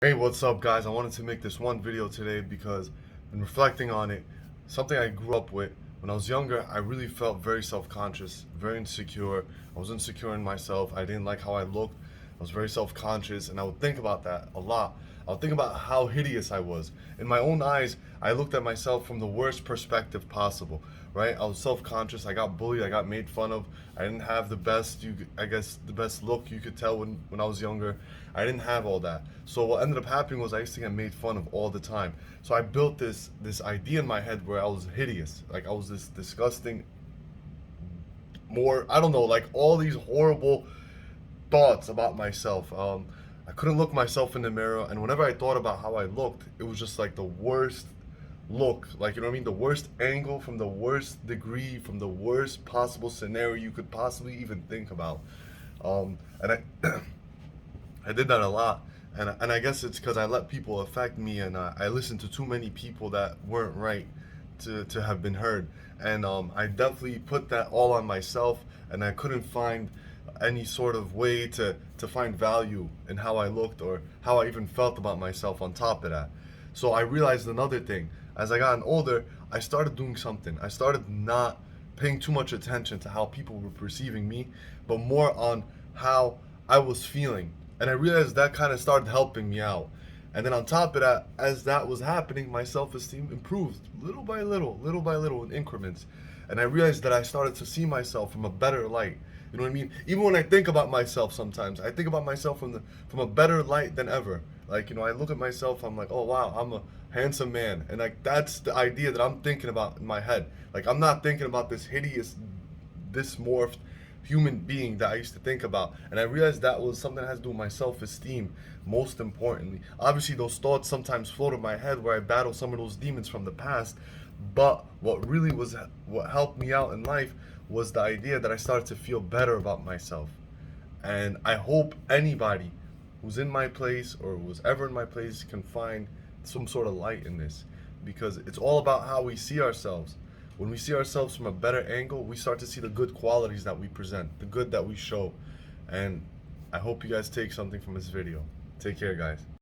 Hey, what's up, guys? I wanted to make this one video today because I've been reflecting on it. Something I grew up with. When I was younger, I really felt very self-conscious, very insecure. I was insecure in myself. I didn't like how I looked. I was very self-conscious, and I would think about that a lot. I would think about how hideous I was. In my own eyes, I looked at myself from the worst perspective possible, right? I was self-conscious. I got bullied. I got made fun of. I didn't have the best, I guess, the best look you could tell when I was younger. I didn't have all that. So what ended up happening was I used to get made fun of all the time. So I built this idea in my head where I was hideous. Like I was this disgusting, more, I don't know, like all these horrible thoughts about myself. I couldn't look myself in the mirror, and whenever I thought about how I looked, it was just like the worst look, like, you know what I mean, the worst angle, from the worst degree, from the worst possible scenario you could possibly even think about. And I I did that a lot, and I guess it's because I let people affect me, and I listened to too many people that weren't right to have been heard, and I definitely put that all on myself, and I couldn't find any sort of way to find value in how I looked or how I even felt about myself on top of that. So I realized another thing. As I got older, I started doing something. I started not paying too much attention to how people were perceiving me, but more on how I was feeling. And I realized that kind of started helping me out. And then on top of that, as that was happening, my self-esteem improved little by little in increments. And I realized that I started to see myself from a better light. You know what I mean? Even when I think about myself sometimes, I think about myself from a better light than ever. Like, you know, I look at myself, I'm like, oh wow, I'm a handsome man. And like that's the idea that I'm thinking about in my head. Like I'm not thinking about this hideous, dysmorphed human being that I used to think about. And I realized that was something that has to do with my self-esteem, most importantly. Obviously, those thoughts sometimes float in my head where I battle some of those demons from the past. But what helped me out in life was the idea that I started to feel better about myself. And I hope anybody who's in my place or was ever in my place can find some sort of light in this, because it's all about how we see ourselves. When we see ourselves from a better angle, we start to see the good qualities that we present, the good that we show. And I hope you guys take something from this video. Take care, guys.